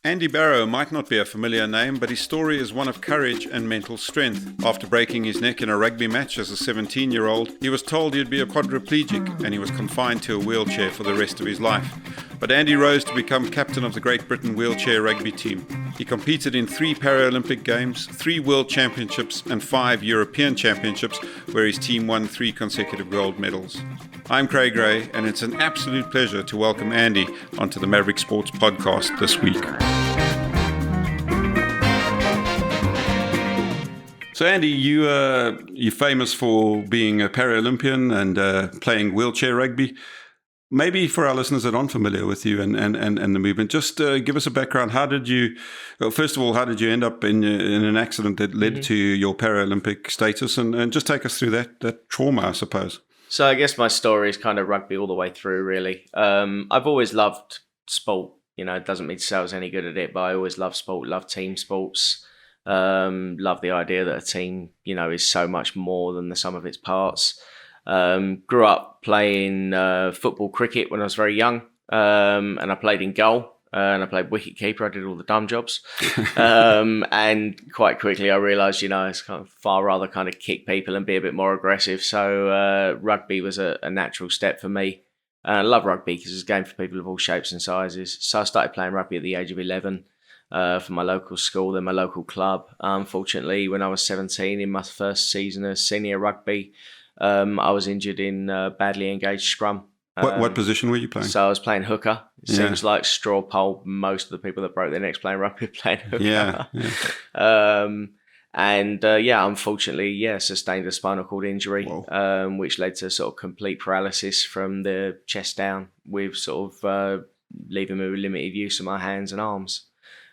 Andy Barrow might not be a familiar name, but his story is one of courage and mental strength. After breaking his neck in a rugby match as a 17-year-old, he was told he'd be a quadriplegic and he was confined to a wheelchair for the rest of his life. But Andy rose to become captain of the Great Britain wheelchair rugby team. He competed in 3 Paralympic Games, 3 World Championships and 5 European Championships, where his team won 3 consecutive gold medals. I'm Craig Ray, and it's an absolute pleasure to welcome Andy onto the Maverick Sports podcast this week. So Andy, you're famous for being a Paralympian and playing wheelchair rugby. Maybe for our listeners that aren't familiar with you and the movement, just give us a background. First of all, how did you end up in an accident that led to your Paralympic status? And just take us through that trauma, I suppose. So I guess my story is kind of rugby all the way through, really. I've always loved sport. You know, it doesn't mean to say I was any good at it, but I always loved sport, loved team sports. Love the idea that a team, is so much more than the sum of its parts. Grew up playing football, cricket when I was very young, and I played in goal, and I played wicket keeper. I did all the dumb jobs, and quite quickly I realised, it's kind of far rather kind of kick people and be a bit more aggressive. So rugby was a natural step for me. And I love rugby because it's a game for people of all shapes and sizes. So I started playing rugby at the age of 11. For my local school, then my local club. Unfortunately, when I was 17, in my first season of senior rugby, I was injured in badly engaged scrum. What position were you playing? So I was playing hooker. It seems like straw poll. Most of the people that broke their necks playing rugby were playing hooker. Unfortunately, sustained a spinal cord injury, which led to sort of complete paralysis from the chest down, with sort of leaving me with limited use of my hands and arms.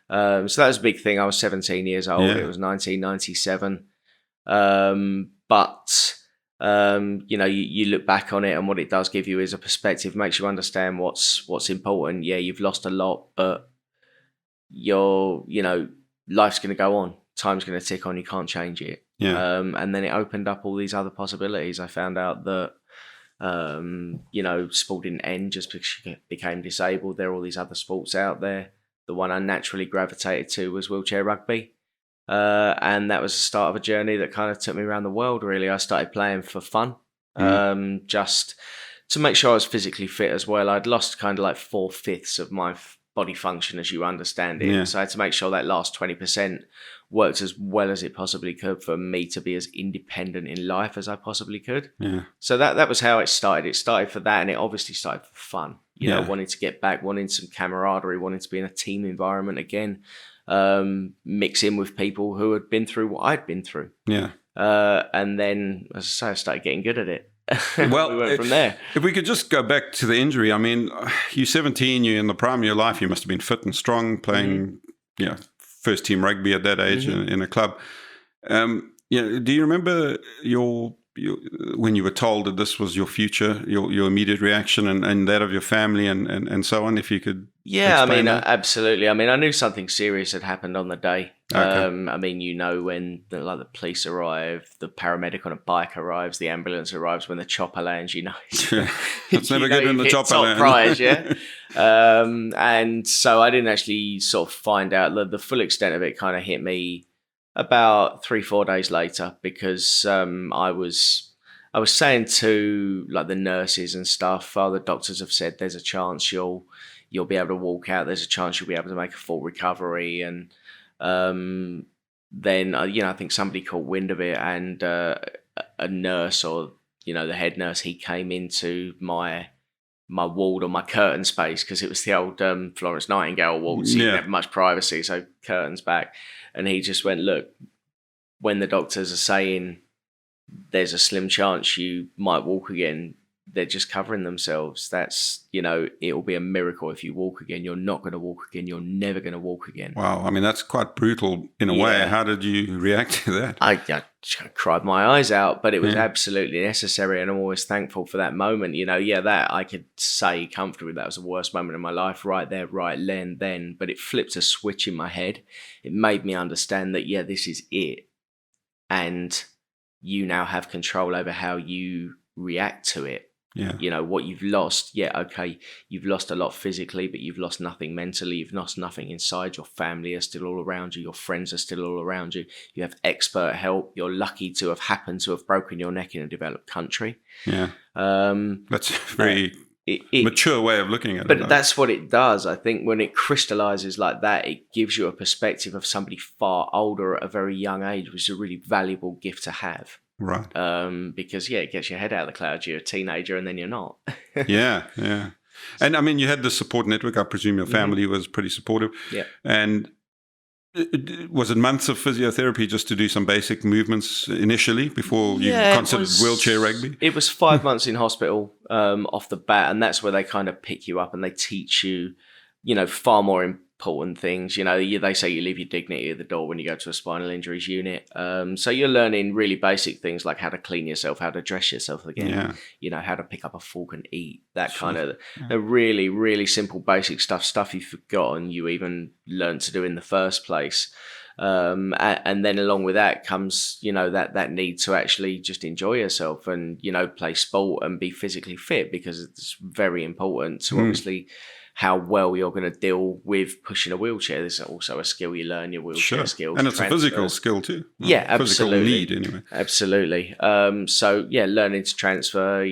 So that was a big thing. I was 17 years old. It was 1997. You look back on it, and what it does give you is a perspective, makes you understand what's important. Yeah, you've lost a lot, but life's going to go on. Time's going to tick on. You can't change it. Yeah. And then it opened up all these other possibilities. I found out that, sport didn't end just because you became disabled. There are all these other sports out there. The one I naturally gravitated to was wheelchair rugby. And that was the start of a journey that kind of took me around the world, really. I started playing for fun, just to make sure I was physically fit as well. I'd lost kind of like 4/5 of my body function as you understand it. Yeah. So I had to make sure that last 20% worked as well as it possibly could for me to be as independent in life as I possibly could. Yeah. So that was how it started. It started for that, and it obviously started for fun. Wanting to get back, wanting some camaraderie, wanting to be in a team environment again, mix in with people who had been through what I'd been through. Yeah. And then, as I say, I started getting good at it. Well, we went from there. If we could just go back to the injury, I mean, you're 17, you're in the prime of your life, you must have been fit and strong, playing, first team rugby at that age in a club. Do you remember when you were told that this was your future, your immediate reaction and that of your family and so on, if you could explain that? Absolutely. I mean, I knew something serious had happened on the day. Okay. When the police arrive, the paramedic on a bike arrives, the ambulance arrives, when the chopper lands, it's never good when the chopper lands. Prize, yeah. And so I didn't actually sort of find out the full extent of it. Kind of hit me about 3-4 days later, because I was saying to the nurses and stuff, the doctors have said there's a chance you'll be able to walk out, there's a chance you'll be able to make a full recovery. And then I think somebody caught wind of it, and a nurse, or the head nurse, he came into my ward, or my curtain space, because it was the old Florence Nightingale ward, so you didn't have much privacy, so curtains back. And he just went, look, when the doctors are saying there's a slim chance you might walk again, they're just covering themselves. That's, it will be a miracle if you walk again. You're not going to walk again. You're never going to walk again. Wow. I mean, that's quite brutal in a way. How did you react to that? I just cried my eyes out, but it was absolutely necessary. And I'm always thankful for that moment. That I could say comfortably that was the worst moment in my life, right there, right then. But it flipped a switch in my head. It made me understand that, this is it. And you now have control over how you react to it. Yeah. You know, what you've lost, okay, you've lost a lot physically, but you've lost nothing mentally. You've lost nothing inside. Your family are still all around you. Your friends are still all around you. You have expert help. You're lucky to have happened to have broken your neck in a developed country. Yeah. That's a very mature way of looking at it. But that's what it does. I think when it crystallizes like that, it gives you a perspective of somebody far older at a very young age, which is a really valuable gift to have. Right. Because, it gets your head out of the clouds. You're a teenager and then you're not. Yeah. And I mean, you had the support network. I presume your family was pretty supportive. Yeah. And was it months of physiotherapy just to do some basic movements initially before you considered wheelchair rugby? It was 5 months in hospital off the bat, and that's where they kind of pick you up and they teach you, far more important things. They say you leave your dignity at the door when you go to a spinal injuries unit. So you're learning really basic things like how to clean yourself, how to dress yourself again, how to pick up a fork and eat, that kind of the really, really simple basic stuff you've forgotten you even learned to do in the first place. And then along with that comes, that need to actually just enjoy yourself and, play sport and be physically fit, because it's very important to obviously how well you're going to deal with pushing a wheelchair. There's also a skill you learn, your wheelchair skills. And it's a physical skill too. Yeah, absolutely. Physical need anyway. Absolutely. Learning to transfer,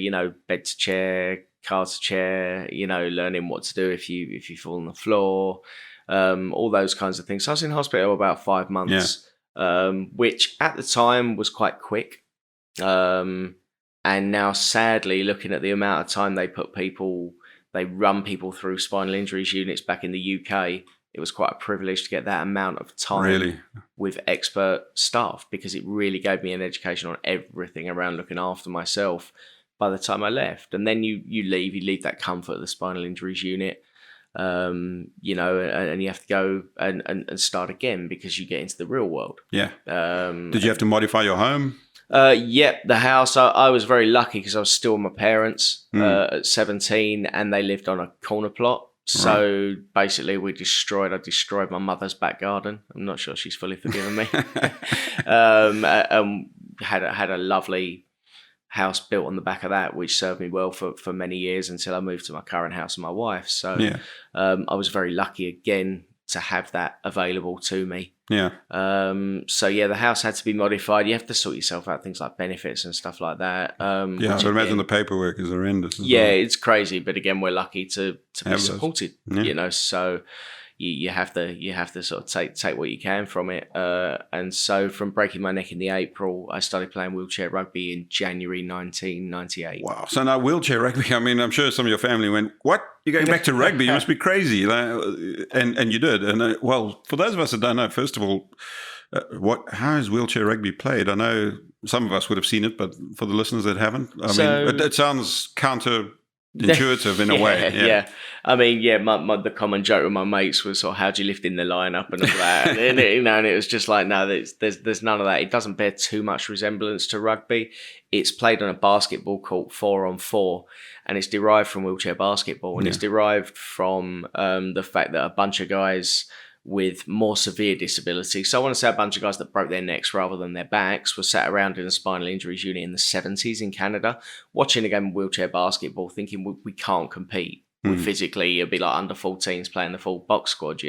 bed to chair, car to chair, learning what to do if you fall on the floor, all those kinds of things. So I was in hospital about 5 months, which at the time was quite quick. And now sadly, looking at the amount of time they run people through spinal injuries units back in the UK, it was quite a privilege to get that amount of time with expert staff, because it really gave me an education on everything around looking after myself by the time I left. And then you leave that comfort of the spinal injuries unit, and you have to go and start again because you get into the real world. Yeah. Did you have to modify your home? The house. I was very lucky because I was still with my parents at 17, and they lived on a corner plot. So basically, I destroyed my mother's back garden. I'm not sure she's fully forgiven me. Had a lovely house built on the back of that, which served me well for many years until I moved to my current house with my wife. So I was very lucky again to have that available to me. Yeah. The house had to be modified. You have to sort yourself out things like benefits and stuff like that. I would imagine the paperwork is horrendous. It's crazy, but again, we're lucky to be supported. So you have to sort of take what you can from it. And so from breaking my neck in the April, I started playing wheelchair rugby in January 1998. Wow. So now wheelchair rugby, I mean, I'm sure some of your family went, what? You're going back to rugby? You must be crazy. And you did. And for those of us that don't know, first of all, how is wheelchair rugby played? I know some of us would have seen it, but for the listeners that haven't, it sounds counterintuitive in a way. Yeah. I mean, the common joke with my mates was sort of, how do you lift in the lineup and all that? and it was just like, no, there's none of that. It doesn't bear too much resemblance to rugby. It's played on a basketball court 4-on-4, and it's derived from wheelchair basketball, and it's derived from the fact that a bunch of guys with more severe disability. So I want to say a bunch of guys that broke their necks rather than their backs were sat around in a spinal injuries unit in the 70s in Canada, watching a game of wheelchair basketball, thinking we can't compete. Physically, it'd be like under 14s playing the full box squad,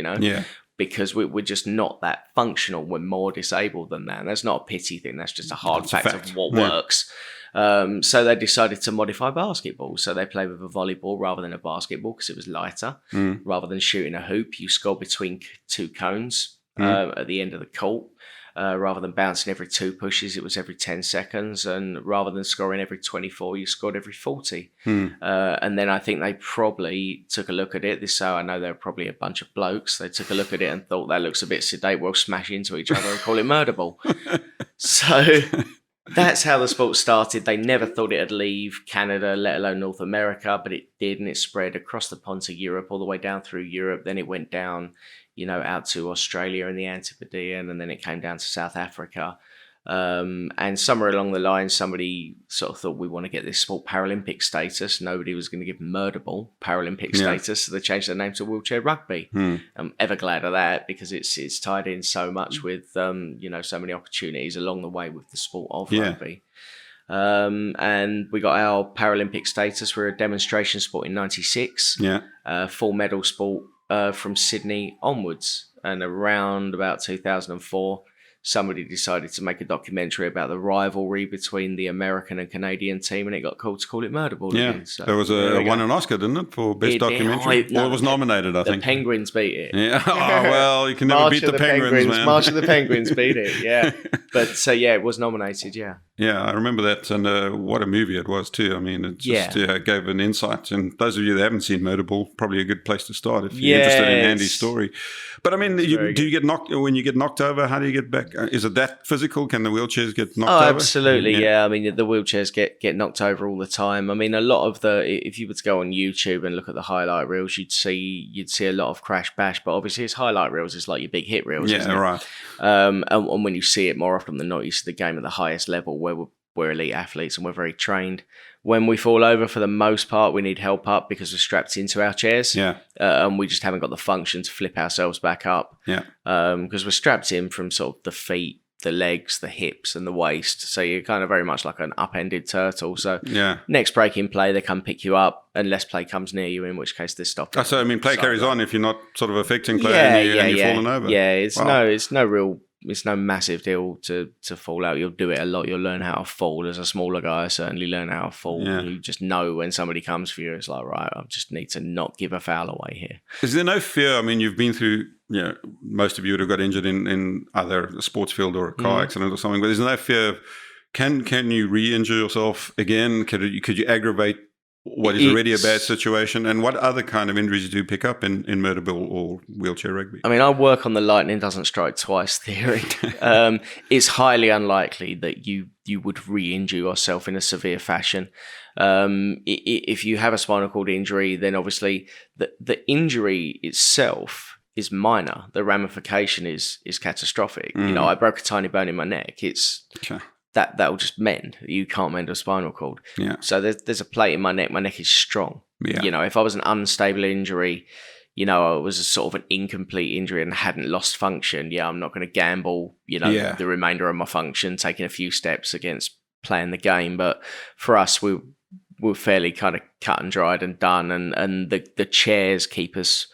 because we're just not that functional. We're more disabled than that. And that's not a pity thing. That's just a hard fact of what works. So they decided to modify basketball. So they played with a volleyball rather than a basketball because it was lighter. Rather than shooting a hoop, you score between two cones at the end of the court. Rather than bouncing every 2 pushes, it was every 10 seconds. And rather than scoring every 24, you scored every 40. And then I think they probably took a look at it. I know there were probably a bunch of blokes. They took a look at it and thought, that looks a bit sedate. We'll smash into each other and call it Murderball. So that's how the sport started. They never thought it'd leave Canada, let alone North America, but it did, and it spread across the pond to Europe, all the way down through Europe. Then it went down, out to Australia and the Antipodean, and then it came down to South Africa. And somewhere along the line, somebody sort of thought, we want to get this sport Paralympic status. Nobody was going to give Murderball Paralympic status, so they changed their name to wheelchair rugby. I'm ever glad of that, because it's tied in so much with so many opportunities along the way with the sport of rugby. And we got our Paralympic status. We're a demonstration sport in '96. Full medal sport from Sydney onwards. And around about 2004, somebody decided to make a documentary about the rivalry between the American and Canadian team, and it got called to call it Murderball again. So there was won an Oscar, didn't it, for best documentary? It was nominated, I think. The Penguins beat it. Yeah. Oh, well, you can never beat the Penguins, man. March of the Penguins beat it, yeah. But it was nominated, yeah. Yeah, I remember that, and what a movie it was too. I mean, it just gave an insight. And those of you that haven't seen Murderball, probably a good place to start if you're interested in Andy's story. But I mean, do you get knocked when you get knocked over? How do you get back? Is it that physical? Can the wheelchairs get knocked over? Absolutely, yeah. I mean, the wheelchairs get knocked over all the time. I mean, a lot of if you were to go on YouTube and look at the highlight reels, you'd see a lot of crash bash. But obviously, it's highlight reels. It's like your big hit reels. Yeah, right. And when you see it more often than not, you see the game at the highest level where we're elite athletes and we're very trained. When we fall over, for the most part, we need help up because we're strapped into our chairs. Yeah. And we just haven't got the function to flip ourselves back up. Yeah. Because we're strapped in from sort of the feet, the legs, the hips, and the waist. So you're kind of very much like an upended turtle. So next break in play, they come pick you up unless play comes near you, in which case they're stopped. So I mean, play carries on if you're not sort of affecting play and you're falling over. Yeah, it's no massive deal to fall out. You'll do it a lot. You'll learn how to fall. As a smaller guy, I certainly learn how to fall. Yeah. You just know when somebody comes for you, it's like, right, I just need to not give a foul away here. Is there no fear? I mean, you've been through, most of you would have got injured in either a sports field or a car accident or something, but there's no fear of, can you re-injure yourself again? Could you aggravate what is already a bad situation? And what other kind of injuries do you pick up in Murderball or wheelchair rugby? I mean, I work on the lightning doesn't strike twice theory. It's highly unlikely that you would re-injure yourself in a severe fashion. If you have a spinal cord injury, then obviously the injury itself is minor. The ramification is catastrophic. I broke a tiny bone in my neck. It's... Okay. That'll just mend. You can't mend a spinal cord. Yeah. So there's a plate in my neck. My neck is strong. Yeah. If I was an unstable injury, it was a sort of an incomplete injury and hadn't lost function. Yeah, I'm not going to gamble, the remainder of my function, taking a few steps against playing the game. But for us, we're fairly kind of cut and dried and done. And the chairs keep us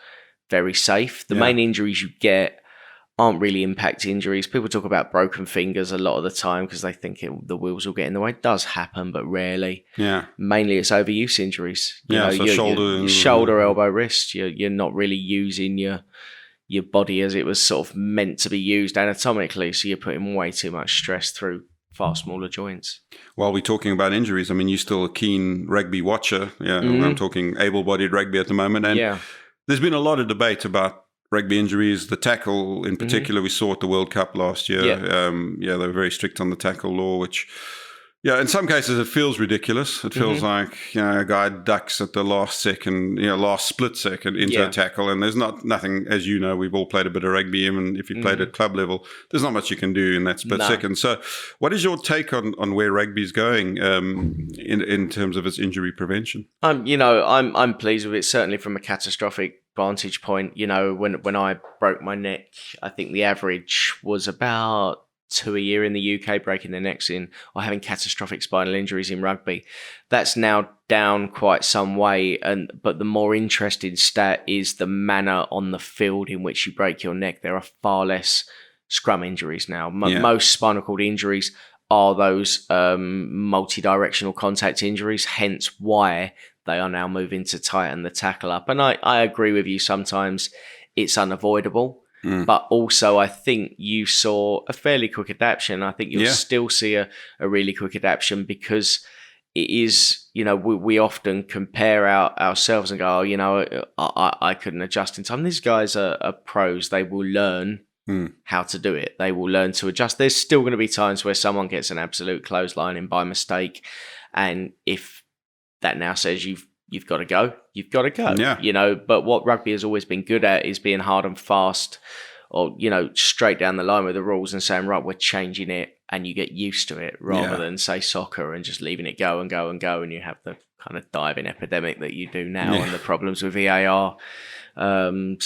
very safe. The main injuries you get aren't really impact injuries. People talk about broken fingers a lot of the time because they think the wheels will get in the way. It does happen, but rarely. Yeah. Mainly it's overuse injuries. Your shoulder, elbow, wrist. You're not really using your body as it was sort of meant to be used anatomically, so you're putting way too much stress through far smaller joints. While we're talking about injuries, I mean, you're still a keen rugby watcher. Yeah, I'm talking able-bodied rugby at the moment. And there's been a lot of debate about rugby injuries, the tackle in particular. We saw at the World Cup last year. They were very strict on the tackle law, which, in some cases it feels ridiculous. It feels like, a guy ducks at the last second, last split second into a tackle, and there's nothing, as you know, we've all played a bit of rugby, even if you played at club level, there's not much you can do in that split second. So what is your take on where rugby's going in terms of its injury prevention? I'm pleased with it, certainly from a catastrophic vantage point. When I broke my neck, I think the average was about 2 a year in the UK breaking their necks in or having catastrophic spinal injuries in rugby. That's now down quite some way, but the more interesting stat is the manner on the field in which you break your neck. There are far less scrum injuries now. Most spinal cord injuries are those multi-directional contact injuries, hence why they are now moving to tighten the tackle up. And I agree with you, sometimes it's unavoidable, but also I think you saw a fairly quick adaptation. I think you'll still see a really quick adaptation because it is, we often compare ourselves and go, I couldn't adjust in time. These guys are pros. They will learn how to do it. They will learn to adjust. There's still going to be times where someone gets an absolute clothesline in by mistake. And if that now says you've got to go, you've got to go. Yeah. But what rugby has always been good at is being hard and fast, or, straight down the line with the rules and saying, right, we're changing it, and you get used to it rather than say soccer and just leaving it go and go and go, and you have the kind of diving epidemic that you do now and the problems with VAR. I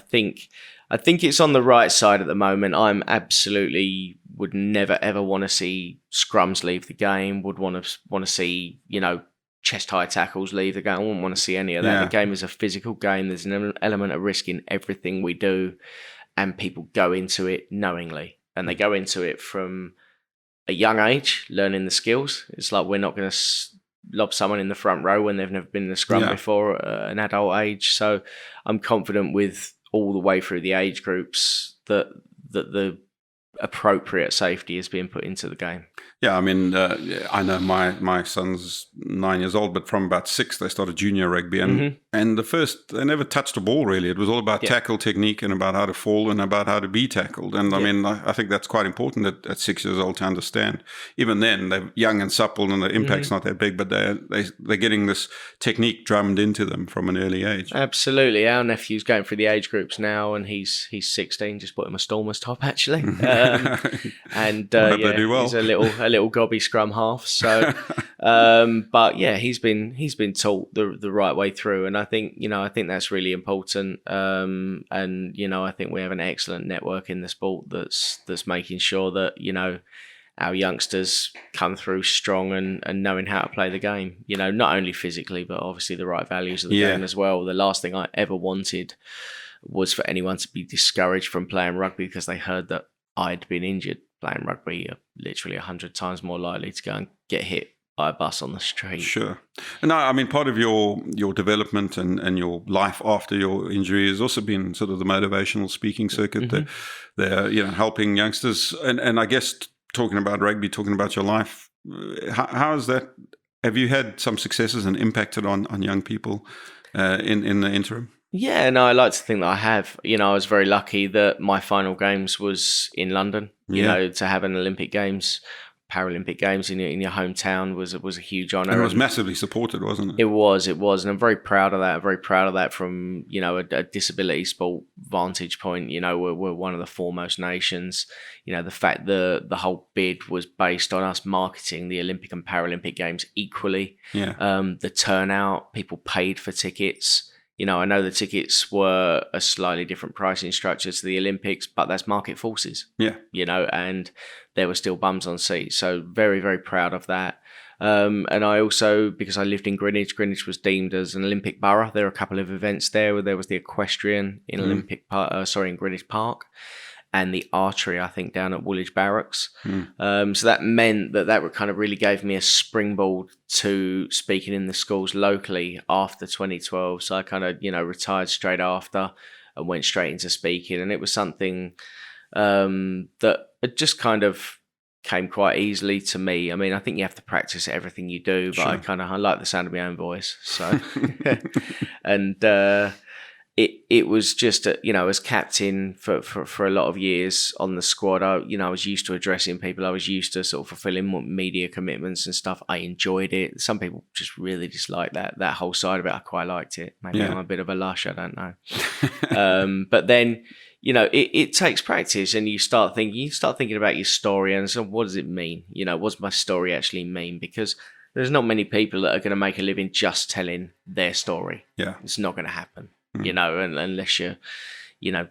think it's on the right side at the moment. I'm absolutely would never ever want to see scrums leave the game. Would want to see chest high tackles leave the game. I wouldn't want to see any of that. Yeah. The game is a physical game. There's an element of risk in everything we do, and people go into it knowingly, and they go into it from a young age, learning the skills. It's like we're not going to lob someone in the front row when they've never been in a scrum before at an adult age. So I'm confident with all the way through the age groups that the appropriate safety is being put into the game. Yeah, I mean, I know my son's 9 years old, but from about 6, they started junior rugby. And they never touched a ball, really. It was all about tackle technique and about how to fall and about how to be tackled. And I mean, I think that's quite important at 6 years old to understand. Even then, they're young and supple and the impact's not that big, but they're getting this technique drummed into them from an early age. Absolutely. Our nephew's going through the age groups now, and he's 16, just bought him a Stormer's top, actually. And they do well. He's a little gobby scrum half. So, but yeah, he's been taught the right way through, and I think that's really important. And I think we have an excellent network in the sport that's making sure that our youngsters come through strong and knowing how to play the game. Not only physically, but obviously the right values of the game as well. The last thing I ever wanted was for anyone to be discouraged from playing rugby because they heard that I'd been injured. Playing rugby, you're literally 100 times more likely to go and get hit by a bus on the street. Sure. And I mean, part of your development and your life after your injury has also been sort of the motivational speaking circuit. They're helping youngsters. And I guess talking about rugby, talking about your life, how is that? Have you had some successes and impacted on young people in the interim? Yeah, no, I like to think that I have. I was very lucky that my final games was in London. To have an Olympic Games, Paralympic Games in your hometown was a huge honour. And it was massively supported, wasn't it? It was, and I'm very proud of that. I'm very proud of that from a disability sport vantage point. We're one of the foremost nations. The fact the whole bid was based on us marketing the Olympic and Paralympic Games equally. Yeah. The turnout, people paid for tickets. I know the tickets were a slightly different pricing structure to the Olympics, but that's market forces. Yeah. And there were still bums on seats. So very, very proud of that. And I also, because I lived in Greenwich was deemed as an Olympic borough. There were a couple of events there where there was the equestrian in in Greenwich Park, and the archery, I think, down at Woolwich Barracks. So that meant that kind of really gave me a springboard to speaking in the schools locally after 2012. So I kind of, retired straight after and went straight into speaking. And it was something that it just kind of came quite easily to me. I mean, I think you have to practice everything you do, but Sure. I like the sound of my own voice. So, and it was just, as captain for a lot of years on the squad, I was used to addressing people. I was used to sort of fulfilling media commitments and stuff. I enjoyed it. Some people just really dislike that whole side of it. I quite liked it. Maybe I'm a bit of a lush, I don't know. But then, it takes practice, and you start thinking about your story and so what does it mean? What does my story actually mean? Because there's not many people that are going to make a living just telling their story. Yeah. It's not going to happen. Unless you're,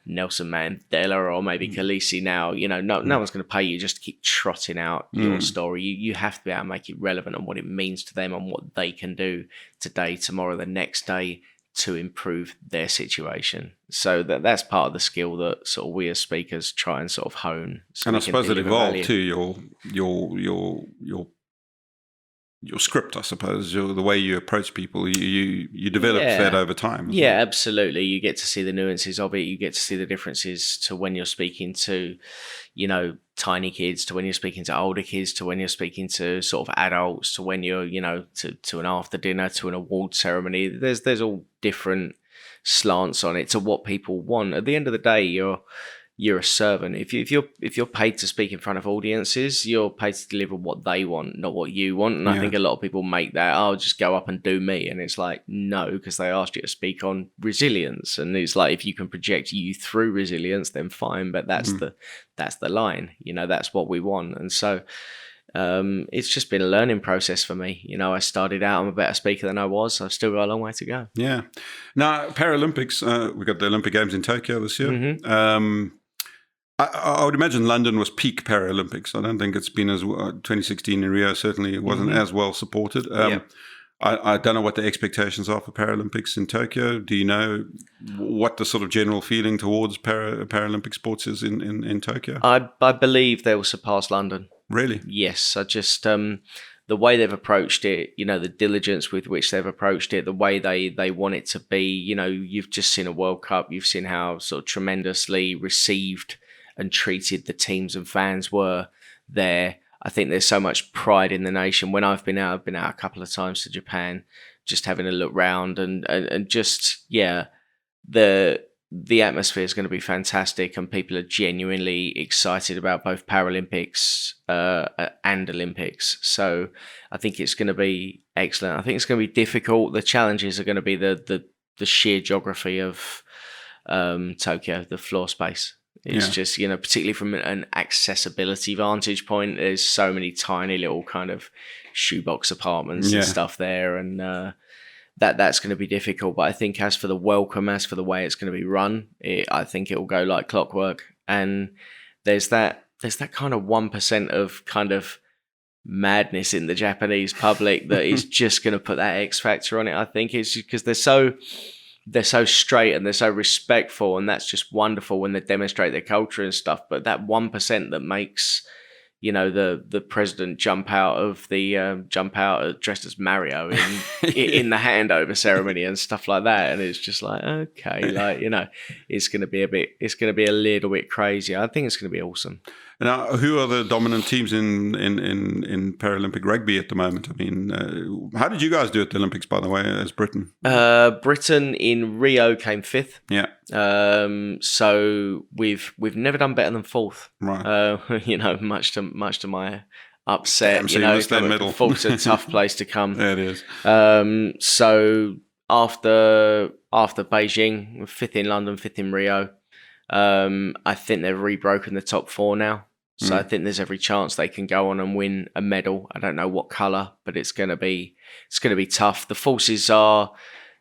Nelson Mandela or maybe Khaleesi now, no one's going to pay you just to keep trotting out your story. You have to be able to make it relevant and what it means to them and what they can do today, tomorrow, the next day to improve their situation. So that's part of the skill that sort of we as speakers try and sort of hone. So and I suppose it evolved too, your script, I suppose, the way you approach people, you develop that over time. Yeah, absolutely. You get to see the nuances of it. You get to see the differences to when you're speaking to, tiny kids, to when you're speaking to older kids, to when you're speaking to sort of adults, to when you're, to an after dinner, to an award ceremony. There's all different slants on it to what people want. At the end of the day, you're a servant. If you're paid to speak in front of audiences, you're paid to deliver what they want, not what you want. And I think a lot of people make that, just go up and do me. And it's like, no, because they asked you to speak on resilience. And it's like, if you can project you through resilience, then fine. But that's the line, that's what we want. And so, it's just been a learning process for me. You know, I started out, I'm a better speaker than I was. I've still got a long way to go. Yeah. Now, Paralympics, we've got the Olympic Games in Tokyo this year. Mm-hmm. I would imagine London was peak Paralympics. I don't think it's been as 2016 in Rio. Certainly, it wasn't as well supported. I don't know what the expectations are for Paralympics in Tokyo. Do you know what the sort of general feeling towards Paralympic sports is in Tokyo? I believe they will surpass London. Really? Yes. I just the way they've approached it, you know, the diligence with which they've approached it, the way they want it to be. You know, you've just seen a World Cup. You've seen how sort of tremendously received and treated the teams and fans were there. I think there's so much pride in the nation. When I've been out a couple of times to Japan, just having a look round and just, the atmosphere is going to be fantastic, and people are genuinely excited about both Paralympics and Olympics. So I think it's going to be excellent. I think it's going to be difficult. The challenges are going to be the sheer geography of Tokyo, the floor space. It's just, you know, particularly from an accessibility vantage point, there's so many tiny little kind of shoebox apartments and stuff there. And that's going to be difficult. But I think as for the welcome, as for the way it's going to be run, I think it will go like clockwork. And there's that kind of 1% of kind of madness in the Japanese public that is just going to put that X factor on it. I think it's because they're so straight and they're so respectful, and that's just wonderful when they demonstrate their culture and stuff. But that 1% that makes, you know, the president jump out dressed as Mario in the handover ceremony and stuff like that, and it's just like, okay, like, you know, it's going to be a little bit crazy. I think it's going to be awesome. Now, who are the dominant teams in Paralympic rugby at the moment? I mean, how did you guys do at the Olympics, by the way, as Britain? Britain in Rio came 5th. Yeah. So we've never done better than 4th. Right. You know, much to my upset. Damn, so you know, middle. 4th's a tough place to come. Yeah, it is. So after Beijing, 5th in London, 5th in Rio. I think they've rebroken the top 4 now. So I think there's every chance they can go on and win a medal. I don't know what colour, but it's going to be tough. The forces are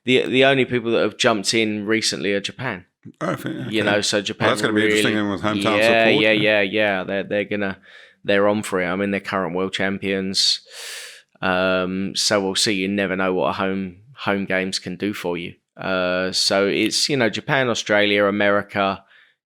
the only people that have jumped in recently are Japan. Oh, okay. You know, so Japan. Well, that's going to be interesting with hometown support. Yeah. They're on for it. I mean, they're current world champions. So we'll see. You never know what a home games can do for you. So it's, you know, Japan, Australia, America,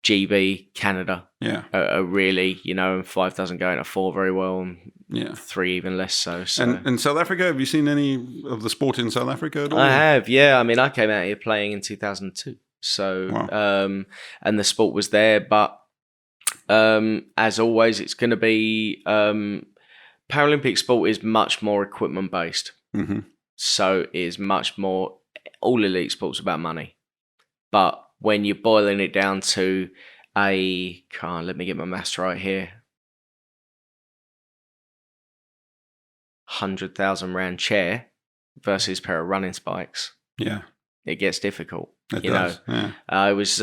GB, Canada. Yeah. Are really, you know, and 5 doesn't go into 4 very well, and 3 even less so. And South Africa, have you seen any of the sport in South Africa at all? I have, yeah. I mean, I came out here playing in 2002. So, wow. And the sport was there, but as always, it's going to be Paralympic sport is much more equipment based. Mm-hmm. So it is much more, all elite sports about money. But when you're boiling it down to let me get my maths right here, 100,000 rand chair versus pair of running spikes, it gets difficult. It does. Yeah. I was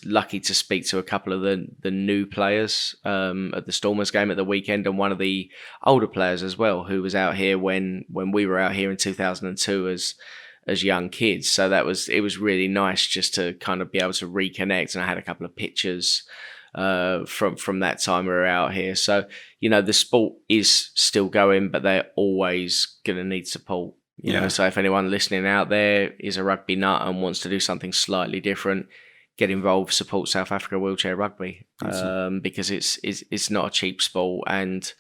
lucky to speak to a couple of the new players at the Stormers game at the weekend, and one of the older players as well, who was out here when we were out here in 2002 as young kids. So it was really nice just to kind of be able to reconnect. And I had a couple of pictures from that time we were out here. So, you know, the sport is still going, but they're always going to need support. You know, so if anyone listening out there is a rugby nut and wants to do something slightly different, get involved, support South Africa Wheelchair Rugby, because it's not a cheap sport. And,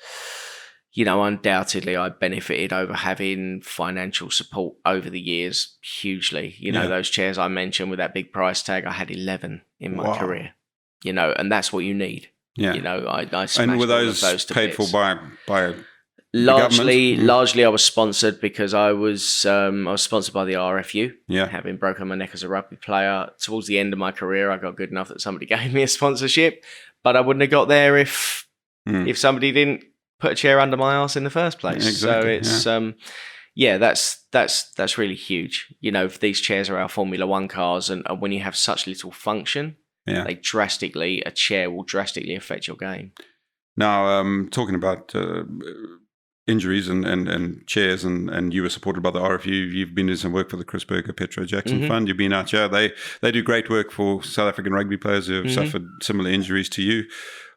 you know, undoubtedly I benefited over having financial support over the years hugely. You know, those chairs I mentioned with that big price tag, I had 11 in my career, you know, and that's what you need. Yeah. You know, I smashed and were those to paid bits. for by Largely, I was sponsored because I was sponsored by the RFU. Yeah. Having broken my neck as a rugby player, towards the end of my career, I got good enough that somebody gave me a sponsorship. But I wouldn't have got there if somebody didn't put a chair under my arse in the first place. Exactly, so it's that's really huge. You know, if these chairs are our Formula One cars, and when you have such little function, a chair will drastically affect your game. Now, talking about injuries and chairs, and you were supported by the RFU. You've been doing some work for the Chris Berger Petro Jackson Fund. You've been out here. They do great work for South African rugby players who have suffered similar injuries to you.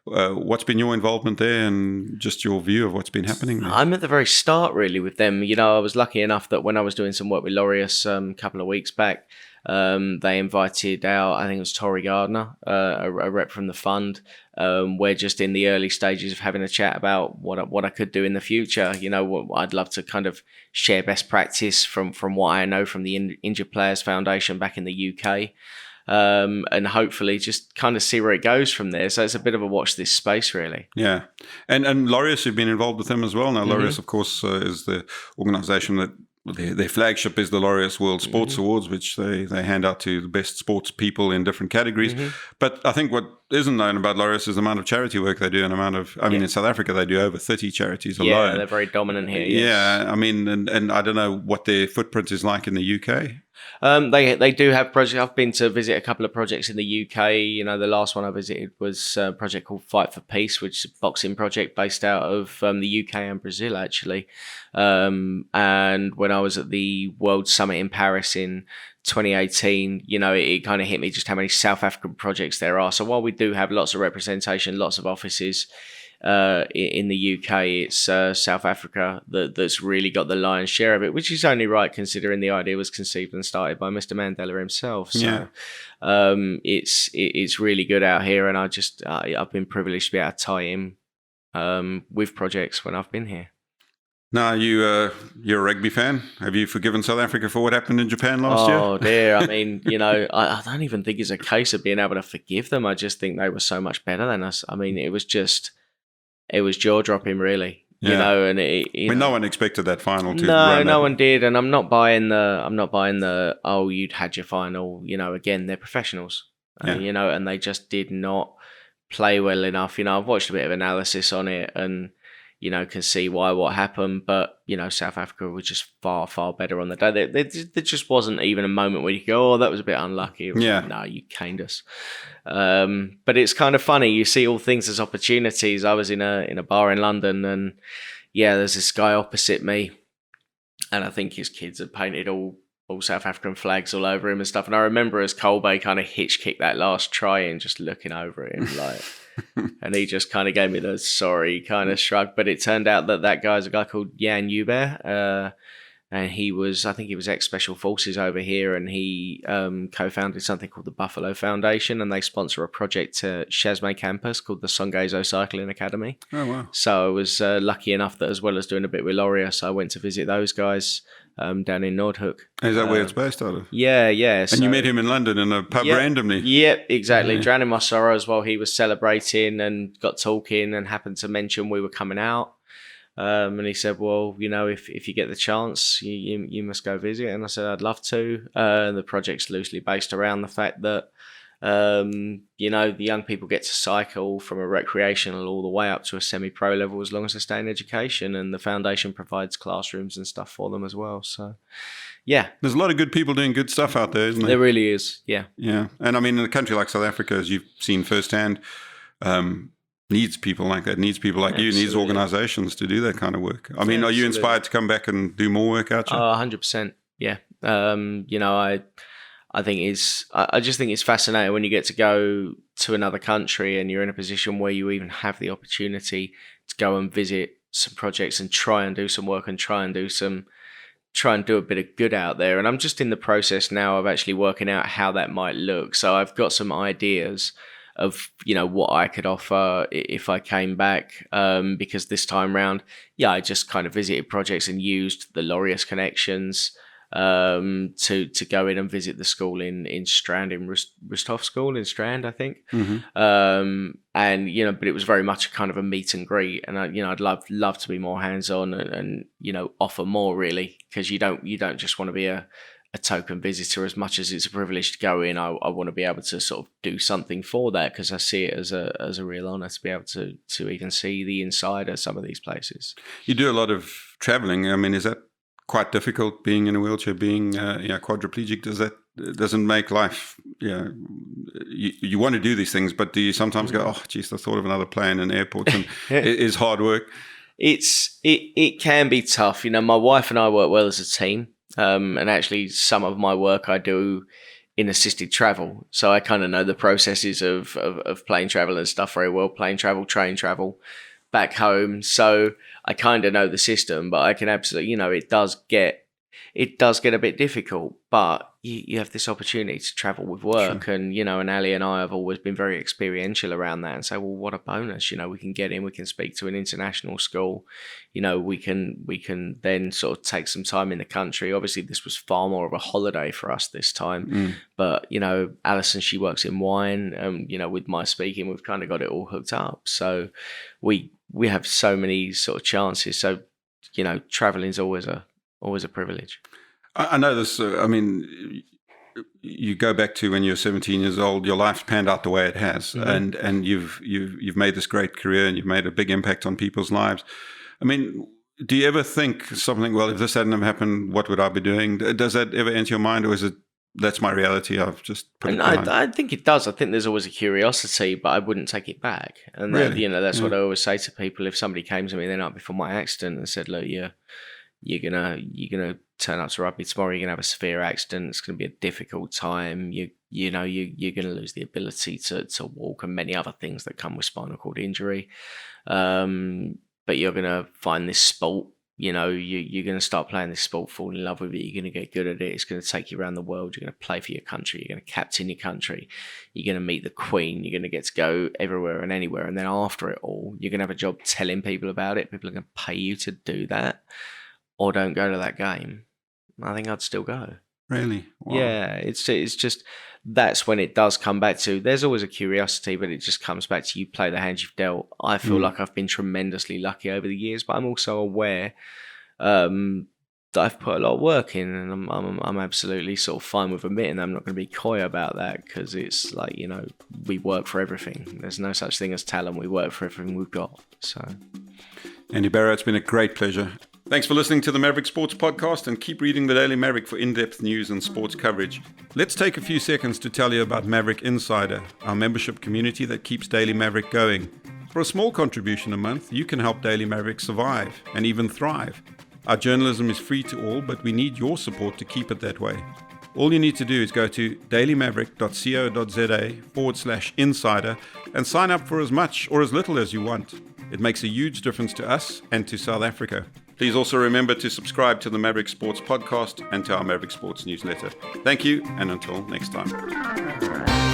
What's been your involvement there, and just your view of what's been happening there? I'm at the very start, really, with them. I was lucky enough that when I was doing some work with Laureus a couple of weeks back, they invited out, I think it was Tory Gardner, a rep from the fund. We're just in the early stages of having a chat about what I could do in the future. I'd love to kind of share best practice from what I know from the Injured Players Foundation back in the UK. And hopefully just kind of see where it goes from there. So it's a bit of a watch this space, really. Yeah. And Laureus, you've been involved with them as well. Now, Laureus, of course, is the organisation that their flagship is the Laureus World Sports Awards, which they hand out to the best sports people in different categories. But I think what isn't known about Laureus is the amount of charity work they do, and in South Africa, they do over 30 charities alone. Yeah, they're very dominant here. Yes. Yeah, and I don't know what their footprint is like in the UK. They do have projects. I've been to visit a couple of projects in the UK. The last one I visited was a project called Fight for Peace, which is a boxing project based out of the UK and Brazil, actually. And when I was at the World Summit in Paris in 2018, it kind of hit me just how many South African projects there are. So while we do have lots of representation, lots of offices in the UK, it's South Africa that's really got the lion's share of it, which is only right considering the idea was conceived and started by Mr. Mandela himself. So it's really good out here, and I've been privileged to be able to tie in with projects when I've been here. Now, you're a rugby fan. Have you forgiven South Africa for what happened in Japan last year? Oh, dear. I mean, I don't even think it's a case of being able to forgive them. I just think they were so much better than us. I mean, it was jaw-dropping, really. And no one expected that final to no one did, and I'm not buying the oh, you'd had your final. Again, they're professionals, and they just did not play well enough. I've watched a bit of analysis on it, and can see what happened, but South Africa were just far, far better on the day. There just wasn't even a moment where you go, oh, that was a bit unlucky. No, you caned us. But it's kind of funny. You see all things as opportunities. I was in a bar in London, and there's this guy opposite me, and I think his kids had painted all South African flags all over him and stuff. And I remember as Colby kind of hitch-kicked that last try and just looking over at him like... and he just kind of gave me the sorry kind of shrug. But it turned out that guy's a guy called Jan Hubert, and I think he was ex-Special Forces over here, and he co-founded something called the Buffalo Foundation, and they sponsor a project at Chasme campus called the Songezo Cycling Academy. Oh, wow. So I was lucky enough that as well as doing a bit with Laureus, I went to visit those guys down in Nordhoek. Is that where it's based out of? Yeah. And you met him in London in a pub randomly? Yep, exactly. Drowning my sorrows while he was celebrating, and got talking and happened to mention we were coming out. And he said, well, if you get the chance, you must go visit. And I said, I'd love to. And the project's loosely based around the fact that, the young people get to cycle from a recreational all the way up to a semi-pro level as long as they stay in education. And the foundation provides classrooms and stuff for them as well. So, yeah. There's a lot of good people doing good stuff out there, isn't there? There really is, yeah. Yeah. And I mean, in a country like South Africa, as you've seen firsthand, needs people like that, needs people like you, needs organisations to do that kind of work. I mean, are you inspired to come back and do more work out here? 100%, yeah. I just think it's fascinating when you get to go to another country and you're in a position where you even have the opportunity to go and visit some projects and try and do some work and try and do a bit of good out there. And I'm just in the process now of actually working out how that might look. So I've got some ideas of what I could offer if I came back, because this time round, I just kind of visited projects and used the Laureus connections to go in and visit the school in Strand, in Rusthof School in Strand, I think. And but it was very much a kind of a meet and greet, and I'd love to be more hands on and offer more, really, because you don't just want to be a token visitor. As much as it's a privilege to go in, I want to be able to sort of do something for that, because I see it as a real honour to be able to even see the inside of some of these places. You do a lot of travelling. I mean, is that quite difficult being in a wheelchair, being quadriplegic? Does that doesn't make life, you want to do these things, but do you sometimes go, oh, geez, the thought of another plane in airports and it is hard work? It can be tough. My wife and I work well as a team. And actually some of my work I do in assisted travel. So I kind of know the processes of plane travel and stuff very well, plane travel, train travel back home. So I kind of know the system, but I can absolutely, it does get a bit difficult, but you have this opportunity to travel with work. Sure. And, and Ali and I have always been very experiential around that and say, well, what a bonus, we can get in, we can speak to an international school, we can then sort of take some time in the country. Obviously this was far more of a holiday for us this time, but, Alison, she works in wine, with my speaking, we've kind of got it all hooked up. So we have so many sort of chances. So, traveling is always a privilege. I know this. You go back to when you're 17 years old. Your life's panned out the way it has, and you've made this great career, and you've made a big impact on people's lives. Do you ever think something? Well, if this hadn't have happened, what would I be doing? Does that ever enter your mind, or is it that's my reality? I've just put it behind? I think it does. I think there's always a curiosity, but I wouldn't take it back. And really? That's what I always say to people. If somebody came to me the night before my accident and said, "Look, you're gonna turn up to rugby tomorrow. You're gonna have a severe accident. It's gonna be a difficult time. You're gonna lose the ability to walk and many other things that come with spinal cord injury. But you're gonna find this sport. You're gonna start playing this sport, fall in love with it. You're gonna get good at it. It's gonna take you around the world. You're gonna play for your country. You're gonna captain your country. You're gonna meet the Queen. You're gonna get to go everywhere and anywhere. And then after it all, you're gonna have a job telling people about it. People are gonna pay you to do that." Or don't go to that game, I think I'd still go. Really? Wow. Yeah, it's just, that's when it does come back to, there's always a curiosity, but it just comes back to you play the hand you've dealt. I feel like I've been tremendously lucky over the years, but I'm also aware that I've put a lot of work in, and I'm absolutely sort of fine with admitting that. I'm not going to be coy about that, because it's like, we work for everything. There's no such thing as talent. We work for everything we've got. So, Andy Barrow, it's been a great pleasure. Thanks for listening to the Maverick Sports podcast, and keep reading the Daily Maverick for in-depth news and sports coverage. Let's take a few seconds to tell you about Maverick Insider, our membership community that keeps Daily Maverick going. For a small contribution a month, you can help Daily Maverick survive and even thrive. Our journalism is free to all, but we need your support to keep it that way. All you need to do is go to dailymaverick.co.za/insider and sign up for as much or as little as you want. It makes a huge difference to us and to South Africa. Please also remember to subscribe to the Maverick Sports podcast and to our Maverick Sports newsletter. Thank you, and until next time.